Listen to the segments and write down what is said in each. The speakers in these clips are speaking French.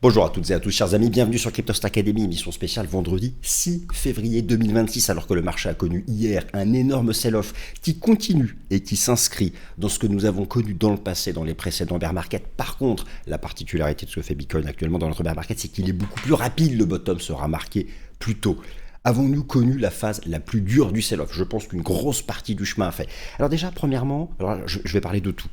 Bonjour à toutes et à tous, chers amis, bienvenue sur Cryptost Academy, émission spéciale vendredi 6 février 2026, alors que le marché a connu hier un énorme sell-off qui continue et qui s'inscrit dans ce que nous avons connu dans le passé, dans les précédents bear market. Par contre, la particularité de ce que fait Bitcoin actuellement dans notre bear market, c'est qu'il est beaucoup plus rapide, le bottom sera marqué plus tôt. Avons-nous connu la phase la plus dure du sell-off? Je pense qu'une grosse partie du chemin a fait. Alors déjà, premièrement, je vais parler de tout.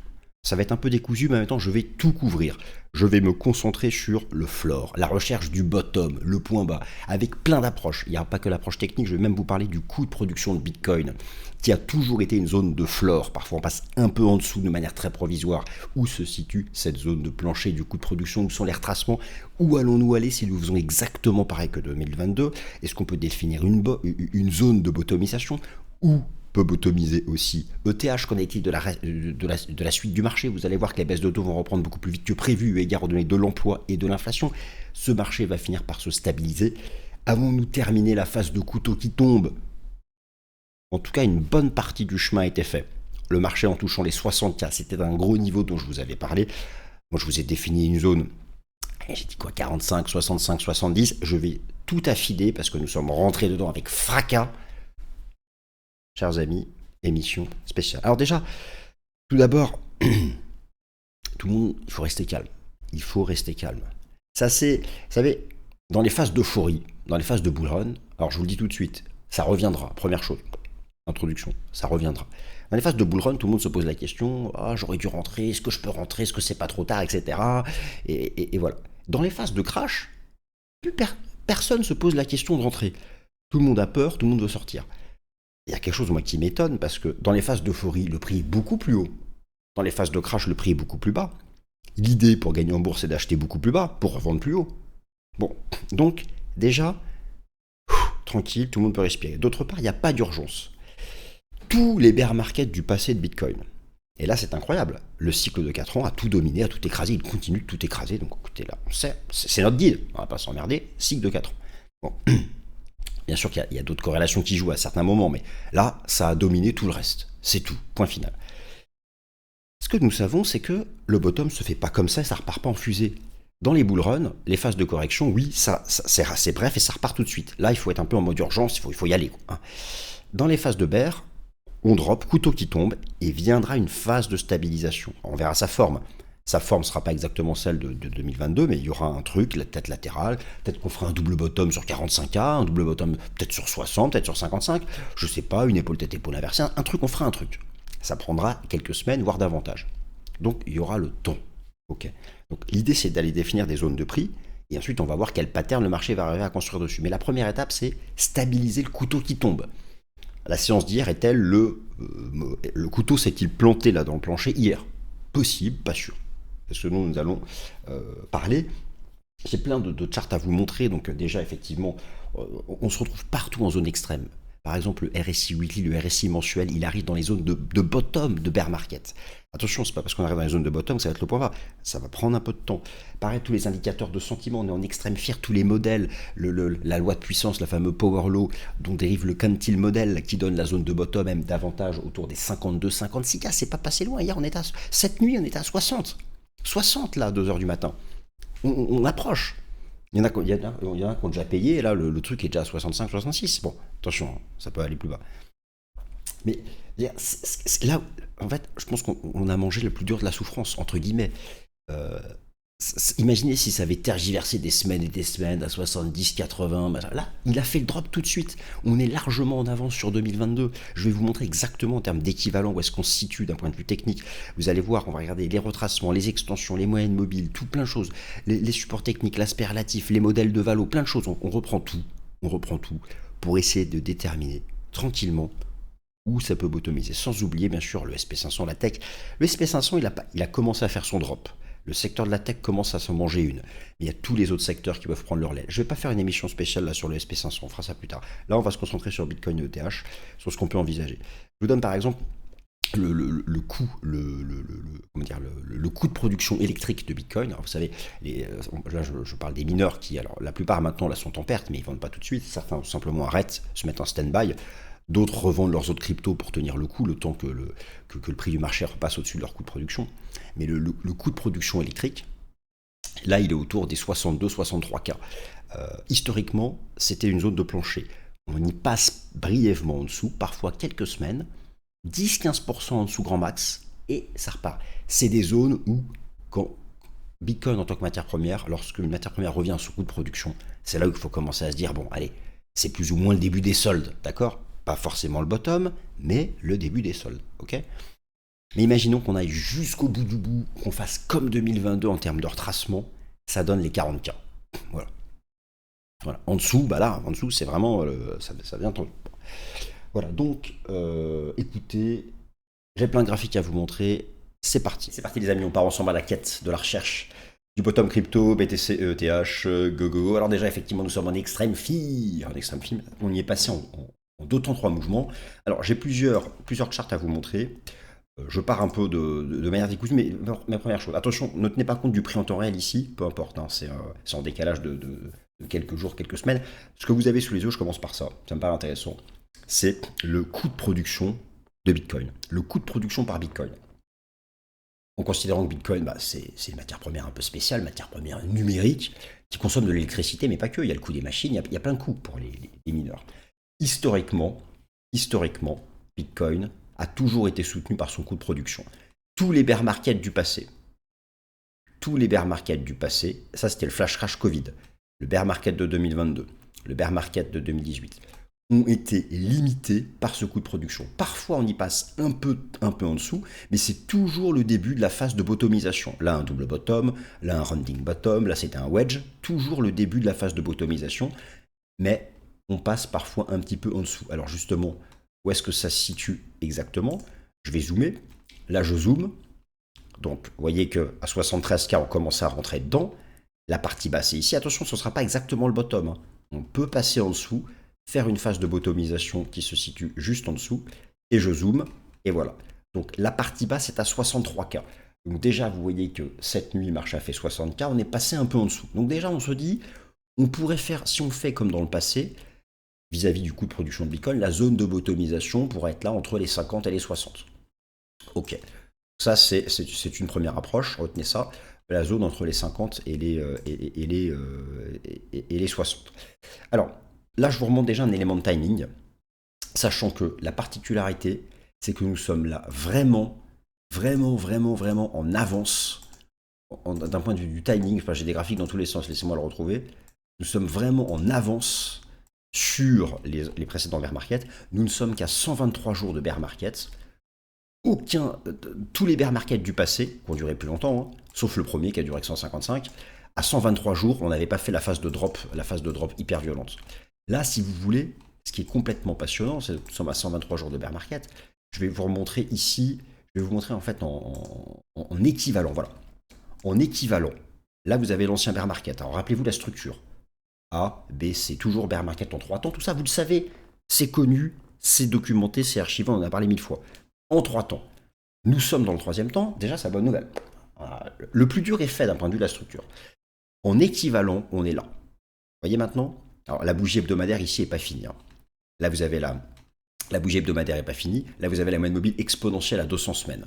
Ça va être un peu décousu, mais en même temps, je vais tout couvrir. Je vais me concentrer sur le floor, la recherche du bottom, le point bas, avec plein d'approches. Il n'y a pas que l'approche technique, je vais même vous parler du coût de production de Bitcoin, qui a toujours été une zone de floor. Parfois, on passe un peu en dessous de manière très provisoire. Où se situe cette zone de plancher du coût de production? Où sont les retracements? Où allons-nous aller si nous faisons exactement pareil que 2022? Est-ce qu'on peut définir une zone de bottomisation? Où peut bottomiser aussi ETH, connectif de la suite du marché. Vous allez voir que les baisses de taux vont reprendre beaucoup plus vite que prévu, eu égard aux données de l'emploi et de l'inflation. Ce marché va finir par se stabiliser. Avons-nous terminé la phase de couteau qui tombe? En tout cas, une bonne partie du chemin a été fait. Le marché en touchant les 60K, c'était un gros niveau dont je vous avais parlé. Moi, je vous ai défini une zone, j'ai dit quoi, 45, 65, 70. Je vais tout affiler parce que nous sommes rentrés dedans avec fracas. Chers amis, émission spéciale. Alors déjà, tout d'abord, tout le monde, il faut rester calme. Il faut rester calme. Ça c'est, vous savez, dans les phases d'euphorie, dans les phases de bull run, alors je vous le dis tout de suite, ça reviendra, première chose, introduction, ça reviendra. Dans les phases de bull run, tout le monde se pose la question, ah, j'aurais dû rentrer, est-ce que je peux rentrer, est-ce que c'est pas trop tard, etc. Et voilà. Dans les phases de crash, personne ne se pose la question de rentrer. Tout le monde a peur, tout le monde veut sortir. Il y a quelque chose moi qui m'étonne parce que dans les phases d'euphorie, le prix est beaucoup plus haut. Dans les phases de crash, le prix est beaucoup plus bas. L'idée pour gagner en bourse, c'est d'acheter beaucoup plus bas pour revendre plus haut. Bon, donc déjà, tranquille, tout le monde peut respirer. D'autre part, il n'y a pas d'urgence. Tous les bear markets du passé de Bitcoin, et là c'est incroyable, le cycle de 4 ans a tout dominé, a tout écrasé, il continue de tout écraser. Donc écoutez là, c'est notre guide, on va pas s'emmerder, cycle de 4 ans. Bon. Bien sûr qu'il y a d'autres corrélations qui jouent à certains moments, mais là, ça a dominé tout le reste. C'est tout, point final. Ce que nous savons, c'est que le bottom se fait pas comme ça et ça repart pas en fusée. Dans les bull runs, les phases de correction, oui, ça c'est assez bref et ça repart tout de suite. Là, il faut être un peu en mode urgence, il faut y aller, quoi. Dans les phases de bear, on drop, couteau qui tombe, et viendra une phase de stabilisation. On verra sa forme. Sa forme ne sera pas exactement celle de 2022, mais il y aura un truc, la tête latérale, peut-être qu'on fera un double bottom sur 45K, un double bottom peut-être sur 60, peut-être sur 55, je sais pas, une épaule tête épaule inversée, un truc, on fera un truc. Ça prendra quelques semaines, voire davantage. Donc il y aura le temps. Ok. Donc l'idée c'est d'aller définir des zones de prix, et ensuite on va voir quel pattern le marché va arriver à construire dessus. Mais la première étape c'est stabiliser le couteau qui tombe. La séance d'hier est-elle le couteau s'est-il planté là dans le plancher hier? Possible, pas sûr. C'est ce dont nous allons parler. J'ai plein de charts à vous montrer, donc déjà effectivement, on se retrouve partout en zone extrême. Par exemple, le RSI weekly, le RSI mensuel, il arrive dans les zones de bottom de bear market. Attention, c'est pas parce qu'on arrive dans les zones de bottom que ça va être le point bas. Ça va prendre un peu de temps. Pareil, tous les indicateurs de sentiment, on est en extrême fear, tous les modèles, la loi de puissance, la fameuse power law, dont dérive le Cantil model, qui donne la zone de bottom même davantage autour des 52, 56K. C'est pas passé loin. Hier, cette nuit, on était à 60. 60 là, 2h du matin. On approche. Il y en a qui ont déjà payé, et là le truc est déjà à 65, 66. Bon, attention, ça peut aller plus bas. Mais là, en fait, je pense qu'on a mangé le plus dur de la souffrance, entre guillemets. Imaginez si ça avait tergiversé des semaines et des semaines à 70, 80. Là, il a fait le drop tout de suite. On est largement en avance sur 2022. Je vais vous montrer exactement en termes d'équivalent où est-ce qu'on se situe d'un point de vue technique. Vous allez voir, on va regarder les retracements, les extensions, les moyennes mobiles, tout plein de choses. Les supports techniques, l'aspect relatif, les modèles de valo, plein de choses. On reprend tout. On reprend tout pour essayer de déterminer tranquillement où ça peut bottomiser. Sans oublier, bien sûr, le SP500, la tech. Le SP500, il a commencé à faire son drop. Le secteur de la tech commence à s'en manger une. Mais il y a tous les autres secteurs qui peuvent prendre leur relais. Je ne vais pas faire une émission spéciale là sur le SP500, on fera ça plus tard. Là, on va se concentrer sur Bitcoin et ETH, sur ce qu'on peut envisager. Je vous donne par exemple le coût, le coût de production électrique de Bitcoin. Alors, vous savez, là je parle des mineurs qui, alors la plupart maintenant là sont en perte, mais ils ne vendent pas tout de suite. Certains tout simplement arrêtent, se mettent en stand-by. D'autres revendent leurs autres cryptos pour tenir le coup, le temps que le prix du marché repasse au-dessus de leur coût de production. Mais le coût de production électrique, Là, il est autour des 62-63K. Historiquement, c'était une zone de plancher. On y passe brièvement en dessous, parfois quelques semaines, 10-15% en dessous grand max, et ça repart. C'est des zones où, quand Bitcoin en tant que matière première, lorsque une matière première revient à son coût de production, c'est là où il faut commencer à se dire, bon, allez, c'est plus ou moins le début des soldes, d'accord? Pas forcément le bottom, mais le début des soldes, ok? Mais imaginons qu'on aille jusqu'au bout du bout, qu'on fasse comme 2022 en termes de retracement, ça donne les 40K. Voilà. Voilà. En dessous, bah là, en dessous, c'est vraiment, ça vient tendu. Voilà, donc, écoutez, j'ai plein de graphiques à vous montrer. C'est parti. C'est parti les amis, on part ensemble à la quête de la recherche du bottom crypto, BTC, ETH, GoGo. Alors déjà, effectivement, nous sommes en extrême fille. En extrême fille, on y est passé en deux temps, trois mouvements. Alors, j'ai plusieurs charts à vous montrer. Je pars un peu de manière décousue, mais ma première chose, attention, ne tenez pas compte du prix en temps réel ici, peu importe, hein, c'est en décalage de quelques jours, quelques semaines. Ce que vous avez sous les yeux, je commence par ça, ça me paraît intéressant, c'est le coût de production de Bitcoin, le coût de production par Bitcoin. En considérant que Bitcoin, bah, c'est une matière première un peu spéciale, matière première numérique, qui consomme de l'électricité, mais pas que, il y a le coût des machines, il y a plein de coûts pour les mineurs. Historiquement, Bitcoin a toujours été soutenu par son coût de production. Tous les bear markets du passé, ça c'était le flash crash Covid, le bear market de 2022, le bear market de 2018, ont été limités par ce coût de production. Parfois on y passe un peu en dessous, mais c'est toujours le début de la phase de bottomisation. Là un double bottom, là un rounding bottom, là c'était un wedge, toujours le début de la phase de bottomisation, mais on passe parfois un petit peu en dessous. Alors justement, où est-ce que ça se situe exactement? Je vais zoomer. Là, je zoome. Donc, vous voyez qu'à 73K, on commence à rentrer dedans. La partie basse est ici. Attention, ce ne sera pas exactement le bottom, hein. On peut passer en dessous, faire une phase de bottomisation qui se situe juste en dessous. Et je zoome. Et voilà. Donc, la partie basse est à 63K. Donc déjà, vous voyez que cette nuit, marché a fait 60K. On est passé un peu en dessous. Donc déjà, on se dit, on pourrait faire, si on fait comme dans le passé, vis-à-vis du coût de production de Bitcoin, la zone de bottomisation pourrait être là entre les 50 et les 60. Ok, ça c'est une première approche, retenez ça, la zone entre les 50 et les 60. Alors là, je vous remonte déjà un élément de timing, sachant que la particularité, c'est que nous sommes là vraiment en avance, d'un point de vue du timing, enfin j'ai des graphiques dans tous les sens, laissez-moi le retrouver, nous sommes vraiment en avance sur les précédents bear markets. Nous ne sommes qu'à 123 jours de bear markets. Tous les bear markets du passé, qui ont duré plus longtemps, hein, sauf le premier qui a duré que 155, à 123 jours, on n'avait pas fait la phase de drop hyper violente. Là, si vous voulez, ce qui est complètement passionnant, c'est que nous sommes à 123 jours de bear market. Je vais vous remontrer ici, je vais vous montrer en fait en équivalent. Voilà. En équivalent. Là, vous avez l'ancien bear market. Alors, rappelez-vous la structure. A, B, C, toujours bear market en 3 temps. Tout ça, vous le savez, c'est connu, c'est documenté, c'est archivé, on en a parlé 1000 fois. En 3 temps. Nous sommes dans le troisième temps, déjà, c'est la bonne nouvelle. Le plus dur est fait d'un point de vue de la structure. En équivalent, on est là. Vous voyez maintenant? Alors, la bougie hebdomadaire ici n'est pas finie, hein. Là, vous avez la bougie hebdomadaire n'est pas finie. Là, vous avez la moyenne mobile exponentielle à 200 semaines.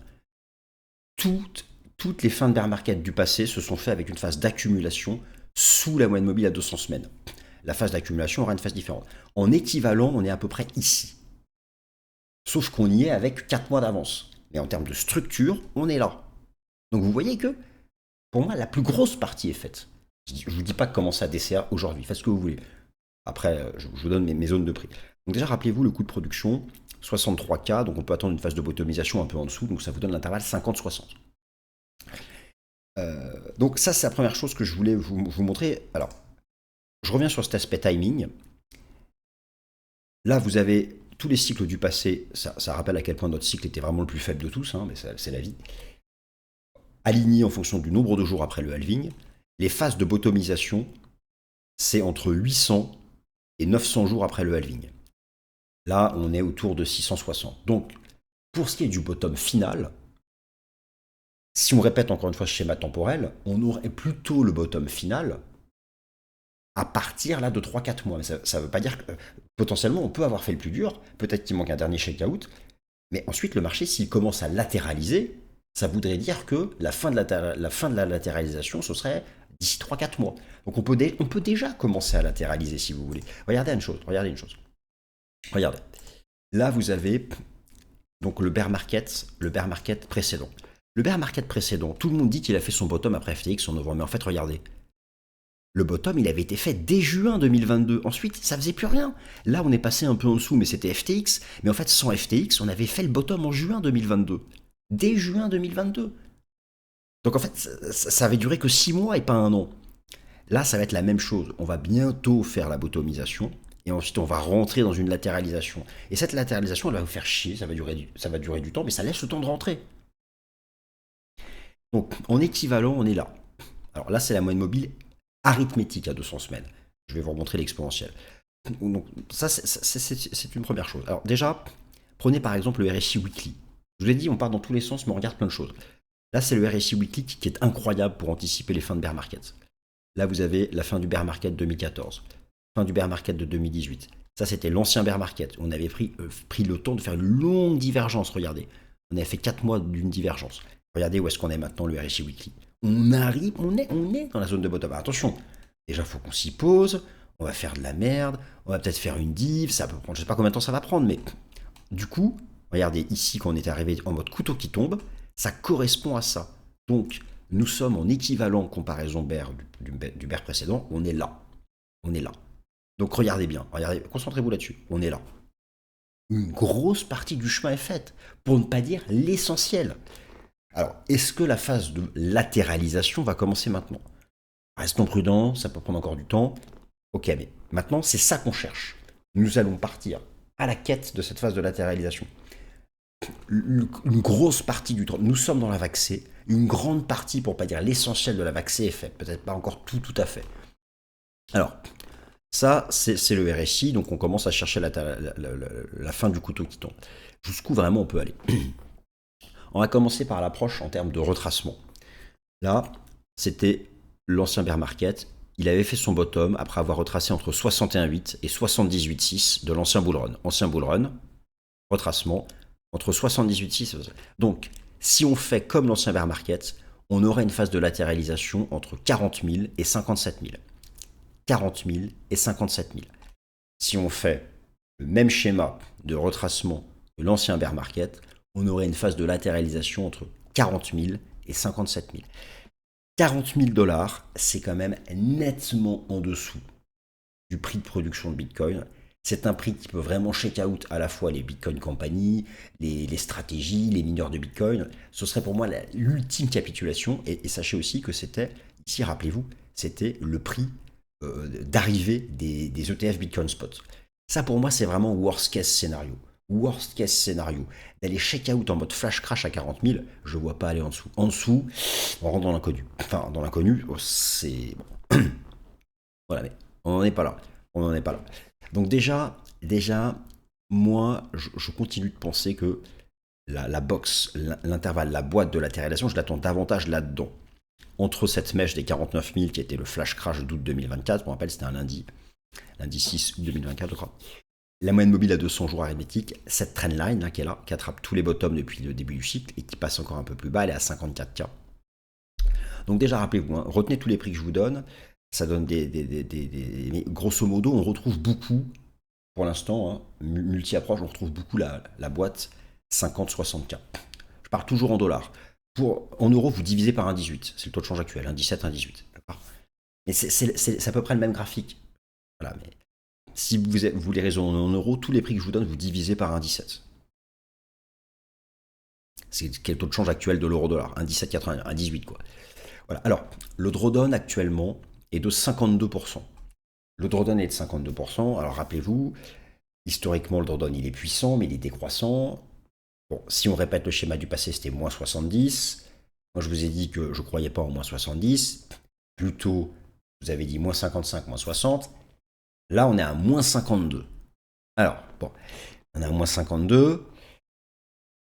Toutes les fins de bear market du passé se sont faites avec une phase d'accumulation sous la moyenne mobile à 200 semaines. La phase d'accumulation aura une phase différente. En équivalent, on est à peu près ici. Sauf qu'on y est avec 4 mois d'avance. Mais en termes de structure, on est là. Donc vous voyez que, pour moi, la plus grosse partie est faite. Je ne vous dis pas de commencer à DCA aujourd'hui, faites ce que vous voulez. Après, je vous donne mes zones de prix. Donc déjà, rappelez-vous le coût de production, 63K, donc on peut attendre une phase de bottomisation un peu en dessous, donc ça vous donne l'intervalle 50-60. Donc ça, c'est la première chose que je voulais vous montrer. Alors, je reviens sur cet aspect timing. Là, vous avez tous les cycles du passé. Ça rappelle à quel point notre cycle était vraiment le plus faible de tous, hein, mais c'est la vie. Aligné en fonction du nombre de jours après le halving. Les phases de bottomisation, c'est entre 800 et 900 jours après le halving. Là, on est autour de 660. Donc, pour ce qui est du bottom final, si on répète encore une fois ce schéma temporel, on aurait plutôt le bottom final à partir là de 3-4 mois. Mais ça ne veut pas dire que potentiellement on peut avoir fait le plus dur, peut-être qu'il manque un dernier shakeout, mais ensuite le marché, s'il commence à latéraliser, ça voudrait dire que la fin de la latéralisation, ce serait d'ici 3-4 mois. Donc on peut déjà commencer à latéraliser si vous voulez. Regardez une chose, regardez une chose. Regardez. Là, vous avez donc le bear market précédent. Le bear market précédent, tout le monde dit qu'il a fait son bottom après FTX en novembre. Mais en fait, regardez. Le bottom, il avait été fait dès juin 2022. Ensuite, ça faisait plus rien. Là, on est passé un peu en dessous, mais c'était FTX. Mais en fait, sans FTX, on avait fait le bottom en juin 2022. Dès juin 2022. Donc en fait, ça avait duré que 6 mois et pas un an. Là, ça va être la même chose. On va bientôt faire la bottomisation. Et ensuite, on va rentrer dans une latéralisation. Et cette latéralisation, elle va vous faire chier. Ça va durer du temps, mais ça laisse le temps de rentrer. Donc, en équivalent, on est là. Alors là, c'est la moyenne mobile arithmétique à 200 semaines. Je vais vous remontrer l'exponentielle. Donc, ça, c'est une première chose. Alors déjà, prenez par exemple le RSI Weekly. Je vous ai dit, on part dans tous les sens, mais on regarde plein de choses. Là, c'est le RSI Weekly qui est incroyable pour anticiper les fins de bear market. Là, vous avez la fin du bear market 2014, fin du bear market de 2018. Ça, c'était l'ancien bear market. On avait pris le temps de faire une longue divergence, regardez. On avait fait 4 mois d'une divergence. Regardez où est-ce qu'on est maintenant, le RSI Weekly. On arrive, on est dans la zone de bottom. Alors, attention, déjà, il faut qu'on s'y pose. On va faire de la merde. On va peut-être faire une div. Ça peut prendre, je ne sais pas combien de temps ça va prendre, mais du coup, regardez ici, quand on est arrivé en mode couteau qui tombe, ça correspond à ça. Donc, nous sommes en équivalent comparaison bear du bear précédent. On est là. On est là. Donc, regardez bien. Regardez, concentrez-vous là-dessus. On est là. Une grosse partie du chemin est faite, pour ne pas dire l'essentiel. Alors, est-ce que la phase de latéralisation va commencer maintenant? Restons prudents, ça peut prendre encore du temps. Ok, mais maintenant, c'est ça qu'on cherche. Nous allons partir à la quête de cette phase de latéralisation. Une grosse partie du temps, nous sommes dans la vague C, une grande partie, pour ne pas dire l'essentiel de la vague C est fait, peut-être pas encore tout à fait. Alors, ça, c'est le RSI, donc on commence à chercher la fin du couteau qui tombe. Jusqu'où vraiment on peut aller? On va commencer par l'approche en termes de retracement. Là, c'était l'ancien bear market. Il avait fait son bottom après avoir retracé entre 61,8 et 78,6 de l'ancien bull run. Ancien bull run, retracement, entre 78,6 et... Donc, si on fait comme l'ancien bear market, on aurait une phase de latéralisation entre 40 000 et 57 000. 40 000 et 57 000. Si on fait le même schéma de retracement que l'ancien bear market, on aurait une phase de latéralisation entre 40 000 et 57 000. 40 000 $, c'est quand même nettement en dessous du prix de production de Bitcoin. C'est un prix qui peut vraiment shake out à la fois les Bitcoin Company, les stratégies, les mineurs de Bitcoin. Ce serait pour moi l'ultime capitulation. Et sachez aussi que c'était, ici, rappelez-vous, c'était le prix d'arrivée des ETF Bitcoin Spot. Ça, pour moi, c'est vraiment worst case scénario. Worst case scénario. D'aller shake out en mode flash crash à 40 000, je ne vois pas aller en dessous. En dessous, on rentre dans l'inconnu. Enfin, dans l'inconnu, c'est... Bon. Voilà, mais on n'en est pas là. On n'en est pas là. Donc déjà moi, je continue de penser que la box, l'intervalle, la boîte de latéralisation, je l'attends davantage là-dedans. Entre cette mèche des 49 000 qui était le flash crash d'août 2024, je me rappelle, c'était un lundi 6 août 2024, je crois. La moyenne mobile à 200 jours arithmétique, cette trendline là, qui est là, qui attrape tous les bottoms depuis le début du cycle et qui passe encore un peu plus bas, elle est à 54K. Donc déjà, rappelez-vous, retenez tous les prix que je vous donne, ça donne mais grosso modo, on retrouve beaucoup, pour l'instant, multi-approche, on retrouve beaucoup la boîte 50-60K. Je parle toujours en dollars. En euros, vous divisez par 1,18. C'est le taux de change actuel, 1,17, 1,18. Mais c'est à peu près le même graphique. Voilà, mais si vous voulez raisonner en euros, tous les prix que je vous donne, vous divisez par 1,17. C'est quel taux de change actuel de l'euro-dollar? 1,17,80, 1,18 quoi. Voilà. Alors, le drawdown actuellement est de 52%. Le drawdown est de 52%. Alors, rappelez-vous, historiquement, le drawdown, il est puissant, mais il est décroissant. Bon, si on répète le schéma du passé, c'était moins 70. Moi, je vous ai dit que je ne croyais pas en moins 70. Plutôt, vous avez dit moins 55, moins 60. Là, on est à moins 52. Alors, bon, on est à moins 52. Vous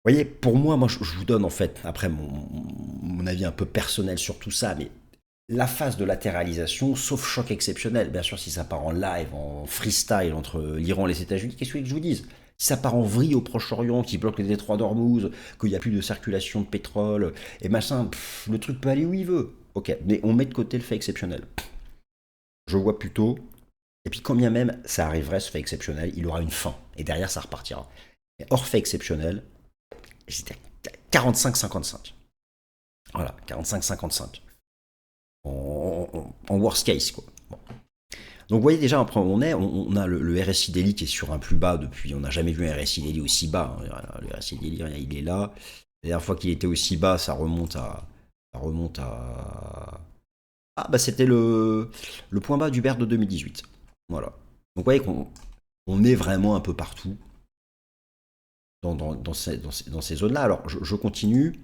voyez, pour moi, je vous donne en fait, après mon avis un peu personnel sur tout ça, mais la phase de latéralisation, sauf choc exceptionnel, bien sûr, si ça part en live, en freestyle entre l'Iran et les États-Unis, qu'est-ce que je vous dise? Si ça part en vrille au Proche-Orient, qui bloque les détroits d'Ormuz, qu'il n'y a plus de circulation de pétrole, et machin, le truc peut aller où il veut. Ok, mais on met de côté le fait exceptionnel. Je vois plutôt, et puis quand bien même ça arriverait, ce fait exceptionnel, il aura une fin, et derrière ça repartira. Mais hors fait exceptionnel, j'étais à 45-55. Voilà, 45-55. En worst case, quoi. Bon. Donc vous voyez déjà après où on est, on a le RSI daily qui est sur un plus bas depuis, on n'a jamais vu un RSI daily aussi bas, hein. Le RSI daily, il est là. La dernière fois qu'il était aussi bas, ça remonte à ah bah c'était le point bas du BER de 2018. Voilà. Donc vous voyez qu'on est vraiment un peu partout dans ces zones-là. Alors je continue.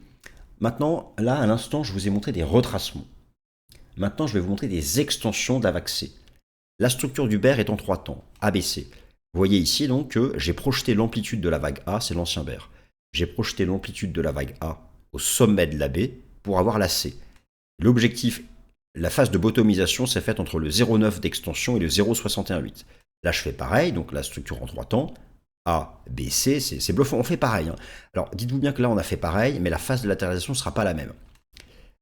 Maintenant, là à l'instant, je vous ai montré des retracements. Maintenant, je vais vous montrer des extensions de la vague C. La structure du BER est en trois temps, ABC. Vous voyez ici donc que j'ai projeté l'amplitude de la vague A, c'est l'ancien BER. J'ai projeté l'amplitude de la vague A au sommet de la B pour avoir la C. L'objectif, la phase de bottomisation s'est faite entre le 0,9 d'extension et le 0,618. Là, je fais pareil, donc la structure en trois temps. A, B, C, c'est bluffant, on fait pareil. Hein. Alors, dites-vous bien que là, on a fait pareil, mais la phase de latéralisation ne sera pas la même.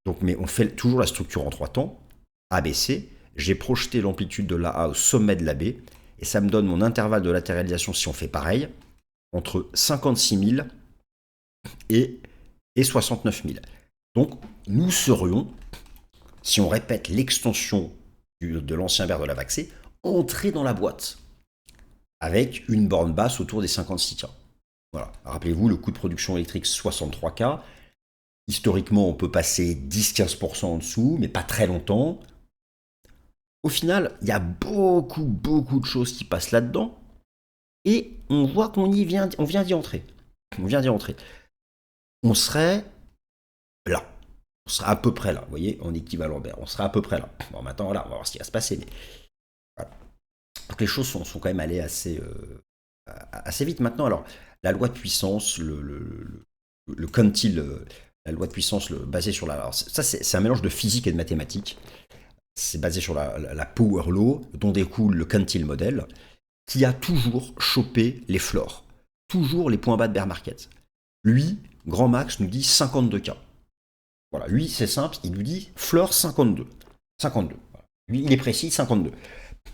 Donc, mais on fait toujours la structure en trois temps, A, B, C. J'ai projeté l'amplitude de la A au sommet de la B, et ça me donne mon intervalle de latéralisation, si on fait pareil, entre 56 000 et 69 000. Donc, nous serions, si on répète l'extension de l'ancien BER de la vague C, entrer dans la boîte avec une borne basse autour des 56K. Voilà. Rappelez-vous, le coût de production électrique 63K. Historiquement, on peut passer 10-15% en dessous, mais pas très longtemps. Au final, il y a beaucoup de choses qui passent là-dedans. Et on voit qu'on vient d'y entrer. On vient d'y entrer. On serait là. On serait à peu près là. Vous voyez, en équivalent BER. On serait à peu près là. Bon, maintenant, là, on va voir ce qui va se passer. Mais voilà. Donc les choses sont quand même allées assez vite maintenant. Alors, la loi de puissance, le quantile, la loi de puissance basée sur la. Alors, ça, c'est un mélange de physique et de mathématiques. C'est basé sur la Power Law, dont découle le quantile model, qui a toujours chopé les floors, toujours les points bas de bear market. Lui, Grand Max, nous dit 52K. Voilà, lui, c'est simple, il nous dit floor 52. 52. Voilà. Lui, il est précis, 52.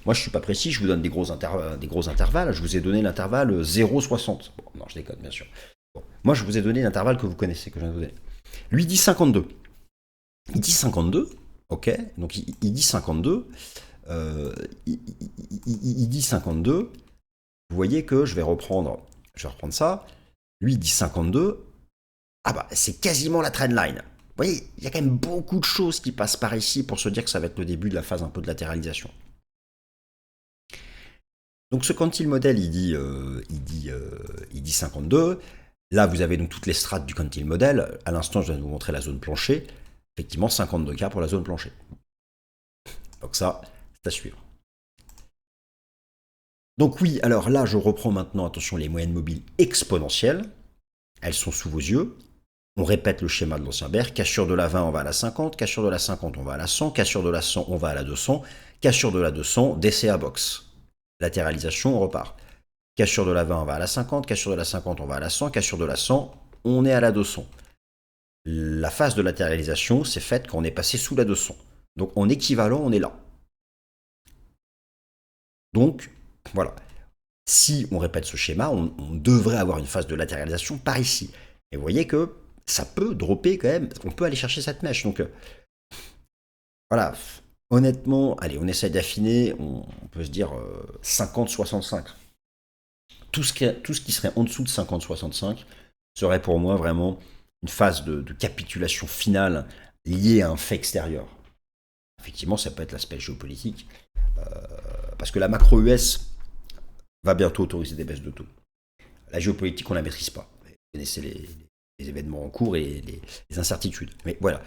Moi, je suis pas précis, je vous donne des gros intervalles. Je vous ai donné l'intervalle 0,60. Bon, non, je déconne, bien sûr. Bon. Moi, je vous ai donné l'intervalle que vous connaissez, que je viens de vous donner. Lui, il dit 52. Il dit 52, ok, donc il dit 52. Il dit 52. Vous voyez que je vais reprendre ça. Lui, il dit 52. Ah bah, c'est quasiment la trendline. Vous voyez, il y a quand même beaucoup de choses qui passent par ici pour se dire que ça va être le début de la phase un peu de latéralisation. Donc ce quantile model, il dit 52. Là, vous avez donc toutes les strates du quantile model. À l'instant, je viens de vous montrer la zone plancher. Effectivement, 52K pour la zone plancher. Donc ça, c'est à suivre. Donc oui, alors là, je reprends maintenant, attention, les moyennes mobiles exponentielles. Elles sont sous vos yeux. On répète le schéma de l'ancien BER. Cassure de la 20, on va à la 50. Cassure de la 50, on va à la 100. Cassure de la 100, on va à la 200. Cassure de la 200, DCA box. Latéralisation, on repart. Cassure de la 20, on va à la 50. Cassure de la 50, on va à la 100. Cassure de la 100, on est à la 200. La phase de latéralisation, c'est faite quand on est passé sous la 200. Donc en équivalent, on est là. Donc, voilà. Si on répète ce schéma, on devrait avoir une phase de latéralisation par ici. Et vous voyez que ça peut dropper quand même, on peut aller chercher cette mèche. Donc, voilà. Honnêtement, allez, on essaie d'affiner, on peut se dire 50-65. Tout ce qui serait en dessous de 50-65 serait pour moi vraiment une phase de capitulation finale liée à un fait extérieur. Effectivement, ça peut être l'aspect géopolitique, parce que la macro US va bientôt autoriser des baisses de taux. La géopolitique, on ne la maîtrise pas. Vous connaissez les événements en cours et les incertitudes. Mais voilà.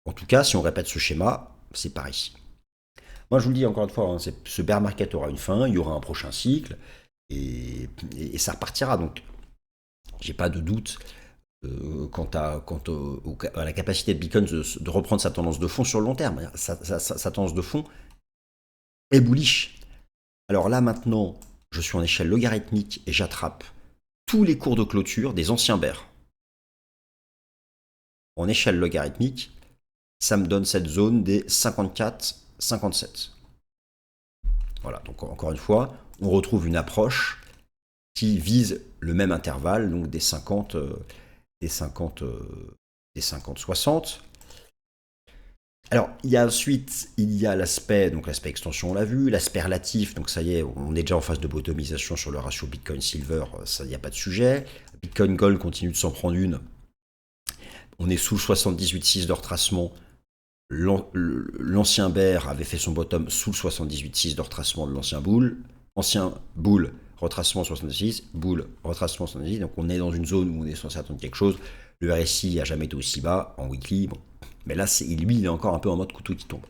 En tout cas, si on répète ce schéma, c'est par ici. Moi, je vous le dis encore une fois, hein, ce bear market aura une fin, il y aura un prochain cycle, et ça repartira. Donc, j'ai pas de doute quant à la capacité de Bitcoin de reprendre sa tendance de fond sur le long terme. Sa tendance de fond est bullish. Alors là, maintenant, je suis en échelle logarithmique et j'attrape tous les cours de clôture des anciens bears. En échelle logarithmique, ça me donne cette zone des 54-57. Voilà, donc encore une fois, on retrouve une approche qui vise le même intervalle, donc des 50, des 50, des 50-60. Alors, ensuite, il y a l'aspect, donc l'aspect extension, on l'a vu, l'aspect relatif, donc ça y est, on est déjà en phase de bottomisation sur le ratio Bitcoin-Silver, ça, il n'y a pas de sujet. Bitcoin-Gold continue de s'en prendre une. On est sous le 78,6 de retracement. L'ancien bear avait fait son bottom sous le 78,6 de retracement de l'ancien bull. Ancien bull, retracement 76, bull, retracement 76. Donc on est dans une zone où on est censé attendre quelque chose. Le RSI n'a jamais été aussi bas en weekly. Bon. Mais là, lui, il est encore un peu en mode couteau qui tombe.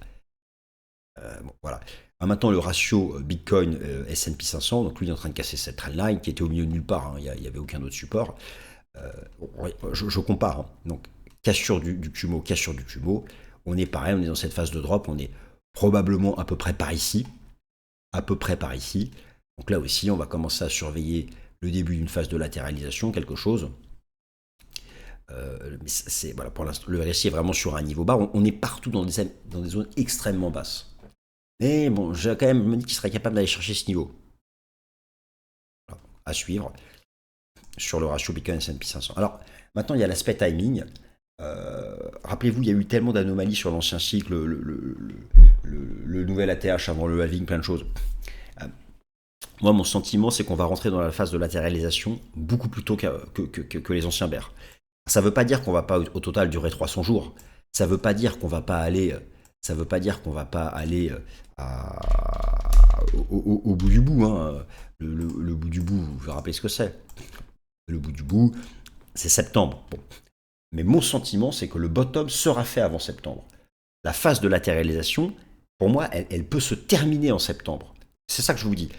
Bon, voilà. Alors maintenant, le ratio Bitcoin S&P 500, donc lui, il est en train de casser cette trendline qui était au milieu de nulle part. Hein. Il n'y avait aucun autre support. Je compare. Hein. Donc, cassure du Kumo, cassure du Kumo. On est pareil, on est dans cette phase de drop, on est probablement à peu près par ici. À peu près par ici. Donc là aussi, on va commencer à surveiller le début d'une phase de latéralisation, quelque chose. Voilà, pour l'instant, le RSI est vraiment sur un niveau bas. On est partout dans des zones extrêmement basses. Mais bon, j'ai quand même me dit qu'il serait capable d'aller chercher ce niveau. Voilà, à suivre sur le ratio Bitcoin S&P 500. Alors, maintenant, il y a l'aspect timing. Rappelez-vous, il y a eu tellement d'anomalies sur l'ancien cycle, le nouvel ATH avant le halving, plein de choses. Moi, mon sentiment, c'est qu'on va rentrer dans la phase de latéralisation beaucoup plus tôt que les anciens bears. Ça ne veut pas dire qu'on va pas au total durer 300 jours. Ça ne veut pas dire qu'on va pas aller. Ça veut pas dire qu'on va pas aller au bout du bout. Hein. Le bout du bout, vous vous rappelez ce que c'est. Le bout du bout, c'est septembre. Bon. Mais mon sentiment, c'est que le bottom sera fait avant septembre. La phase de latéralisation, pour moi, elle peut se terminer en septembre. C'est ça que je vous dis.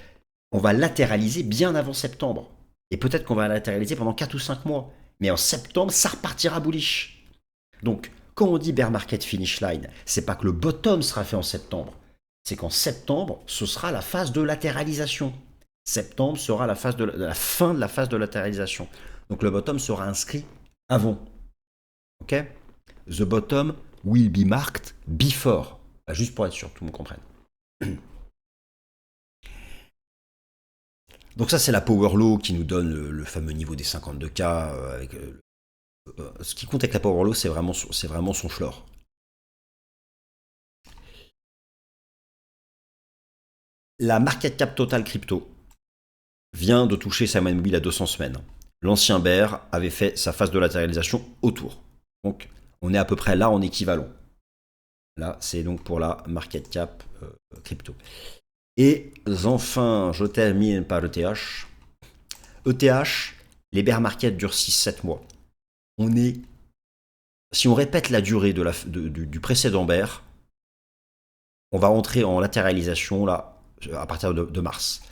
On va latéraliser bien avant septembre. Et peut-être qu'on va latéraliser pendant 4 ou 5 mois. Mais en septembre, ça repartira bullish. Donc, quand on dit bear market finish line, c'est pas que le bottom sera fait en septembre. C'est qu'en septembre, ce sera la phase de latéralisation. Septembre sera la fin de la phase de latéralisation. Donc le bottom sera inscrit avant. Ok? The bottom will be marked before. Juste pour être sûr, tout le monde comprenne. Donc ça, c'est la power low qui nous donne le fameux niveau des 52K. Ce qui compte avec la power low, c'est vraiment son floor. La market cap total crypto vient de toucher sa moyenne mobile à 200 semaines. L'ancien bear avait fait sa phase de latéralisation autour. Donc, on est à peu près là en équivalent. Là, c'est donc pour la market cap crypto. Et enfin, je termine par ETH. ETH, les bear markets durent 6-7 mois. Si on répète la durée du précédent bear, on va rentrer en latéralisation là, à partir de mars.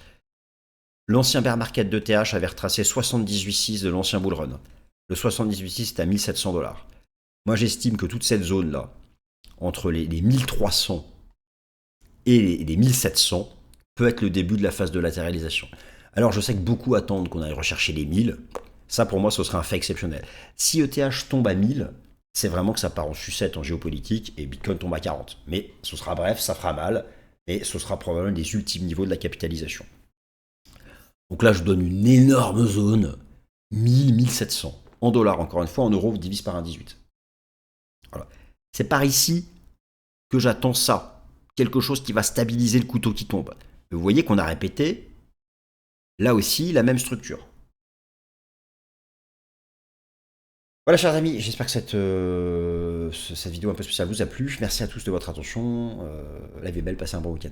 L'ancien bear market d'ETH avait retracé 78,6 de l'ancien bull run. Le 78,6 est à 1700 $. Moi, j'estime que toute cette zone-là, entre les 1300 et les 1700, peut être le début de la phase de latéralisation. Alors, je sais que beaucoup attendent qu'on aille rechercher les 1000. Ça, pour moi, ce serait un fait exceptionnel. Si ETH tombe à 1000, c'est vraiment que ça part en sucette en géopolitique et Bitcoin tombe à 40. Mais ce sera bref, ça fera mal, et ce sera probablement des ultimes niveaux de la capitalisation. Donc là, je donne une énorme zone, 1000-1700. En dollars, encore une fois, en euros, vous divise par 1,18. Voilà. C'est par ici que j'attends ça. Quelque chose qui va stabiliser le couteau qui tombe. Vous voyez qu'on a répété, là aussi, la même structure. Voilà, chers amis, j'espère que cette vidéo un peu spéciale vous a plu. Merci à tous de votre attention. La vie est belle, passez un bon week-end.